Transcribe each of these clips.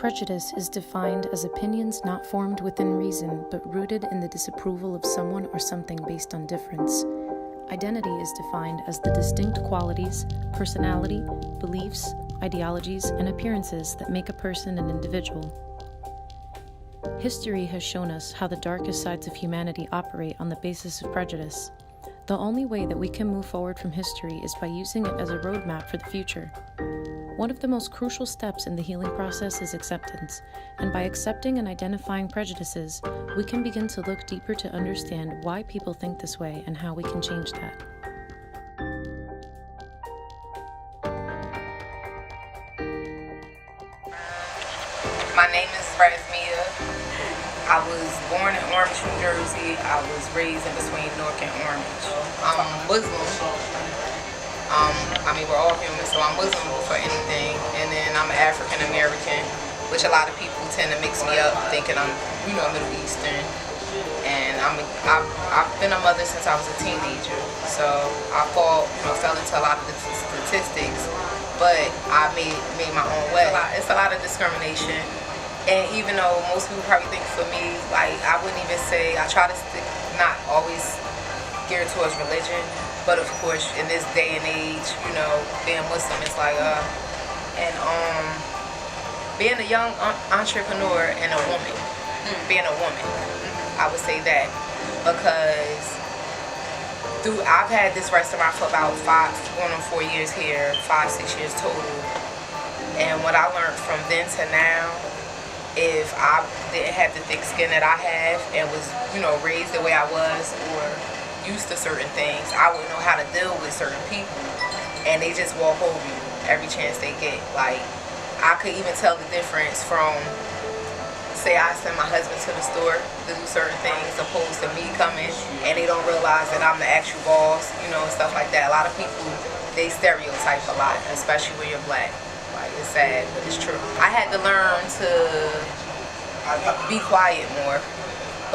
Prejudice is defined as opinions not formed within reason, but rooted in the disapproval of someone or something based on difference. Identity is defined as the distinct qualities, personality, beliefs, ideologies, and appearances that make a person an individual. History has shown us how the darkest sides of humanity operate on the basis of prejudice. The only way that we can move forward from history is by using it as a roadmap for the future. One of the most crucial steps in the healing process is acceptance, and by accepting and identifying prejudices, we can begin to look deeper to understand why people think this way and how we can change that. My name is Rasmia. I was born in Orange, New Jersey. I was raised in between Newark and Orange. I'm Muslim. We're all human, so I'm Muslim before anything. And then I'm African American, which a lot of people tend to mix me up, thinking I'm, Middle Eastern. And I've been a mother since I was a teenager. So I fell into a lot of the statistics, but I made my own way. It's a lot of discrimination. And even though most people probably think for me, like, I wouldn't even say, I try to stick, not always geared towards religion, but of course, in this day and age, being Muslim, it's like, being a young entrepreneur and a woman, being a woman, I would say that, because I've had this restaurant for about 4 years here, 5-6 years total, and what I learned from then to now, if I didn't have the thick skin that I have and was, raised the way I was or used to certain things, I wouldn't know how to deal with certain people, and they just walk over you every chance they get. Like, I could even tell the difference from, say I send my husband to the store to do certain things opposed to me coming and they don't realize that I'm the actual boss, and stuff like that. A lot of people, they stereotype a lot, especially when you're black. Like, it's sad, but it's true. I had to learn to be quiet more,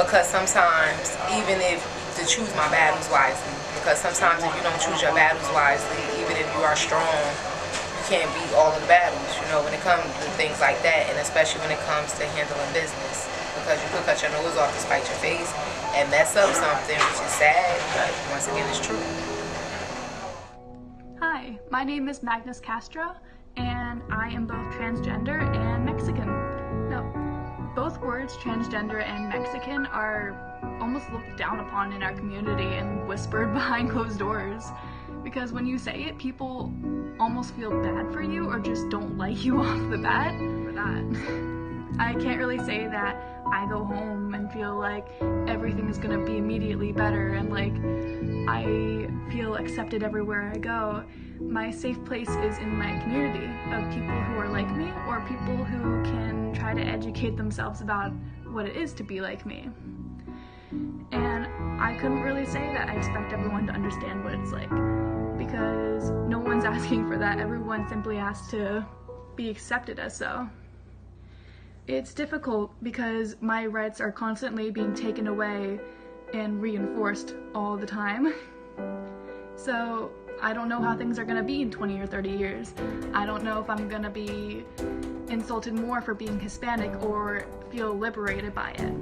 because sometimes, even if to choose my battles wisely, because sometimes if you don't choose your battles wisely, even if you are strong, you can't beat all of the battles, when it comes to things like that, and especially when it comes to handling business, because you could cut your nose off to spite your face and mess up something, which is sad, but once again, it's true. Hi, my name is Magnus Castro, and I am both transgender and Mexican. Now, both words, transgender and Mexican, are almost looked down upon in our community and whispered behind closed doors, because when you say it, people almost feel bad for you or just don't like you off the bat for that. I can't really say that I go home and feel like everything is gonna be immediately better and like I feel accepted everywhere I go. My safe place is in my community of people who are like me, or people who can try to educate themselves about what it is to be like me. And I couldn't really say that I expect everyone to understand what it's like, because no one's asking for that. Everyone simply asks to be accepted as so. It's difficult because my rights are constantly being taken away and reinforced all the time. So I don't know how things are gonna be in 20 or 30 years. I don't know if I'm gonna be insulted more for being Hispanic or feel liberated by it.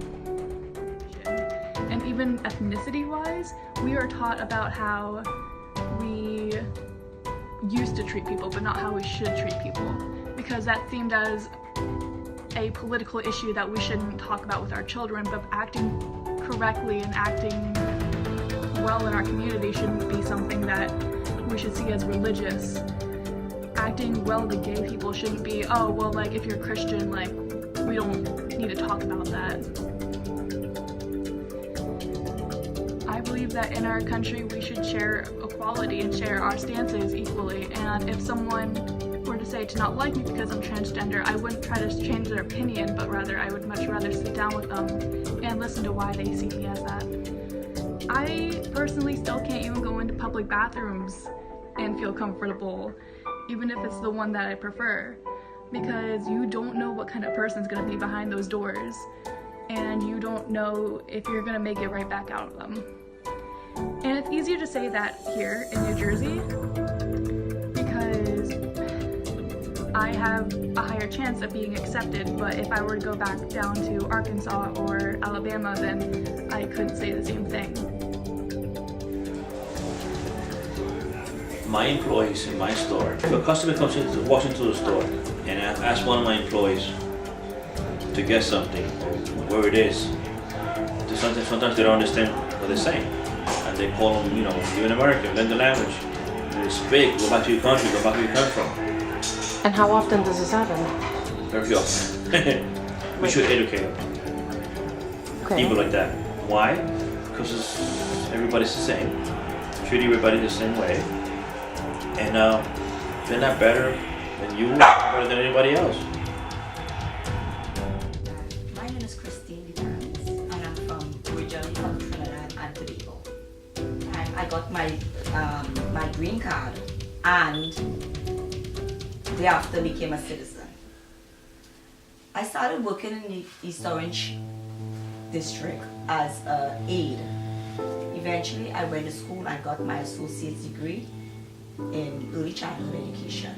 And even ethnicity-wise, we are taught about how we used to treat people, but not how we should treat people, because that seemed as a political issue that we shouldn't talk about with our children, but acting correctly and acting well in our community shouldn't be something that we should see as religious. Acting well to gay people shouldn't be, oh, well, like, if you're Christian, like, we don't need to talk about that. I believe that in our country we should share equality and share our stances equally, and if someone were to say to not like me because I'm transgender, I wouldn't try to change their opinion, but rather I would much rather sit down with them and listen to why they see me as that. I personally still can't even go into public bathrooms and feel comfortable, even if it's the one that I prefer, because you don't know what kind of person's gonna be behind those doors, and you don't know if you're gonna make it right back out of them. And it's easier to say that here in New Jersey, because I have a higher chance of being accepted, but if I were to go back down to Arkansas or Alabama, then I couldn't say the same thing. My employees in my store, if a customer walks into the store and asks one of my employees to get something, where it is, sometimes they don't understand what they're saying. And they call them, you're an American, learn the language. Speak, go back to your country, go back where you come from. And how often does this happen? Very often. We should educate Okay. people like that. Why? Because everybody's the same. Treat everybody the same way. And they're not better than you, better than anybody else. My name is Christine Dance, and I'm originally from Trinidad and Tobago. And I got my green card, and thereafter became a citizen. I started working in the East Orange district as an aide. Eventually, I went to school and got my associate's degree in early childhood education.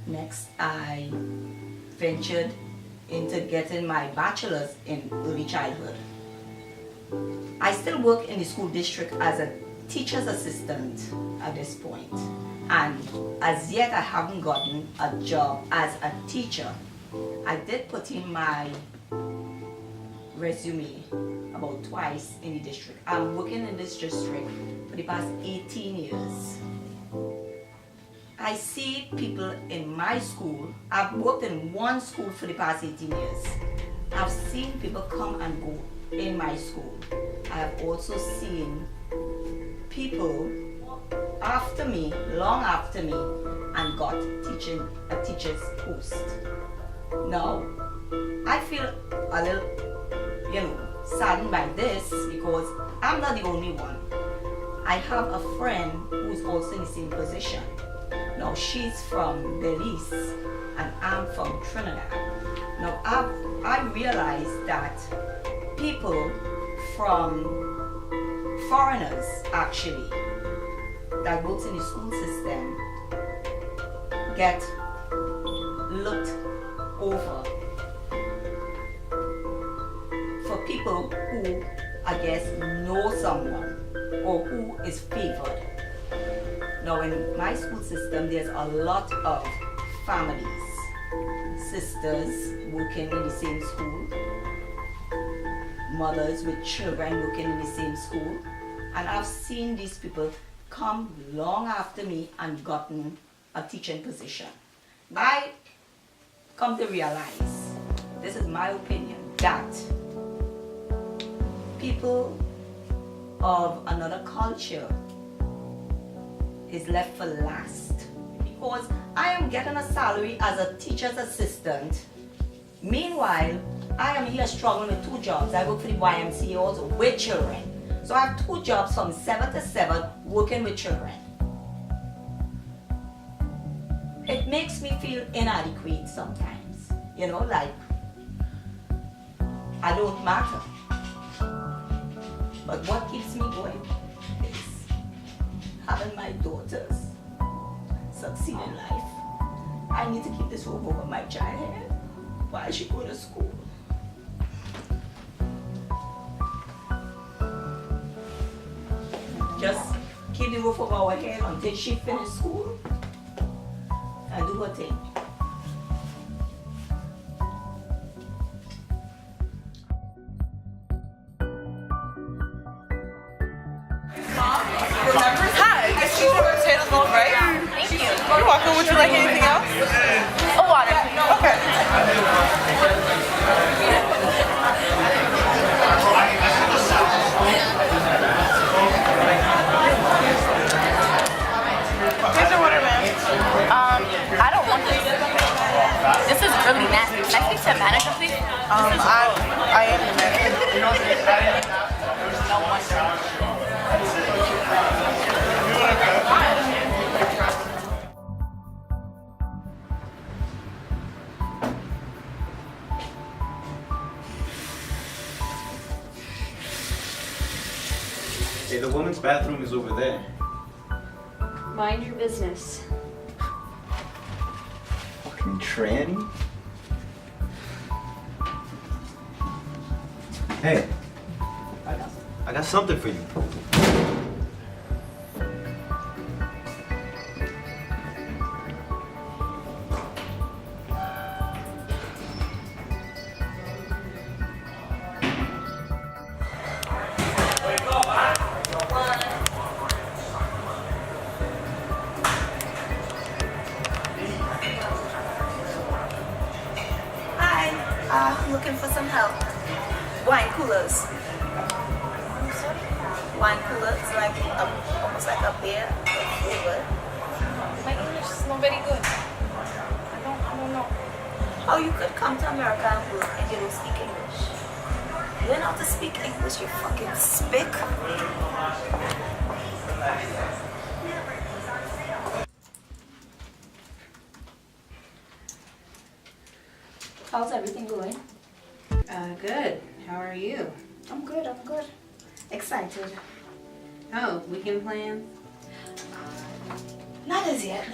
Next, I ventured into getting my bachelor's in early childhood. I still work in the school district as a teacher's assistant at this point, and as yet I haven't gotten a job as a teacher. I did put in my resume about twice in the district. I'm working in this district for the past 18 years. I see people in my school. I've worked in one school for the past 18 years. I've seen people come and go in my school. I have also seen people after me, long after me, and got a teacher's post. Now, I feel a little, saddened by this because I'm not the only one. I have a friend who's also in the same position. Now, she's from Belize and I'm from Trinidad. Now, I realized that people from foreigners, actually, that works in the school system get looked over for people who, I guess, know someone or who is favored. Now, in my school system, there's a lot of families, sisters working in the same school, mothers with children working in the same school, and I've seen these people come long after me and gotten a teaching position. I come to realize, this is my opinion, that people of another culture is left for last, because I am getting a salary as a teacher's assistant. Meanwhile, I am here struggling with 2 jobs. I work for the YMCA also with children. So I have 2 jobs from 7 to 7 working with children. It makes me feel inadequate sometimes. Like I don't matter. But what keeps me going is having my daughters succeed in life. I need to keep this roof over my child's head while she goes to school. Just keep the roof over our head until she finishes school and do her thing. Hi, this is potato milk, right? Thank you. You're welcome. Would you like anything else? A water. Okay. Here's your water, ma'am. I don't want this. This is really nasty. Can I speak to a manager, please? I am the manager. No wonder. Hey, the women's bathroom is over there. Mind your business. From tranny? Hey, I got something for you. Looking for some help. Wine coolers. Wine coolers, like almost like a beer flavor. My English is not very good. I don't know. Oh, you could come to America and work and you don't speak English. Learn how to speak English, you fucking spick. How's everything going? Good. How are you? I'm good. Excited. Oh, weekend plans? Not as yet.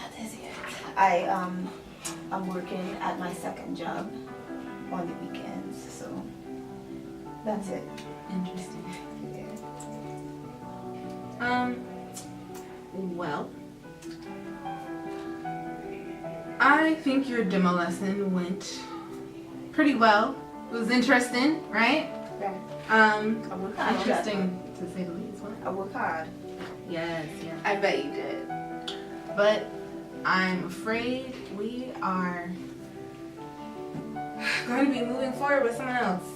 I'm working at my second job on the weekends, so that's it. Interesting. Yeah. Well, I think your demo lesson went pretty well. It was interesting, right? Right. I work hard. Interesting to say the least. What? I work hard. Yes. I bet you did. But I'm afraid we are going to be moving forward with someone else.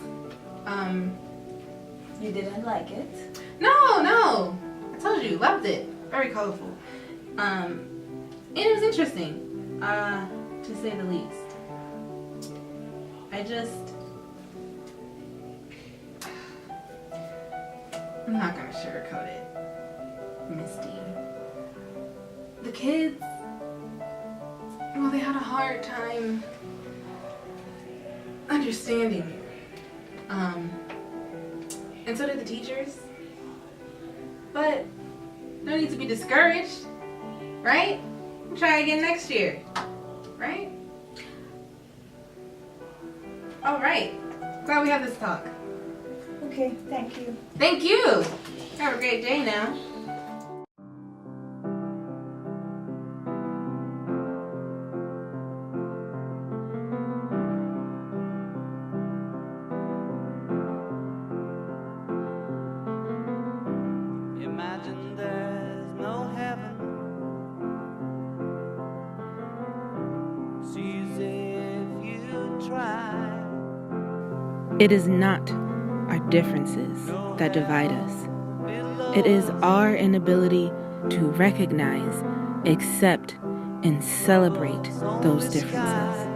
You didn't like it? No. I told you, loved it. Very colorful. And it was interesting, to say the least. I'm not gonna sugarcoat it, Misty. The kids, well, they had a hard time understanding you. And so did the teachers. But no need to be discouraged, right? Try again next year, right? All right. Glad we have this talk. Okay, thank you. Thank you. Have a great day now. Imagine there's no heaven. See as if you try. It is not our differences that divide us. It is our inability to recognize, accept, and celebrate those differences.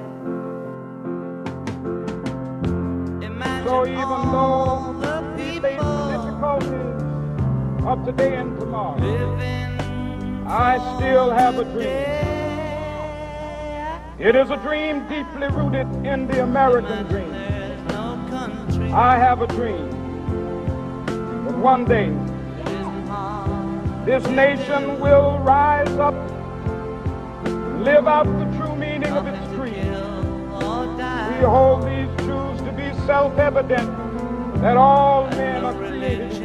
So even though we face the difficulties of today and tomorrow, I still have a dream. It is a dream deeply rooted in the American dream. I have a dream that one day this nation will rise up, live out the true meaning of its creed. We hold these truths to be self-evident, that all men are created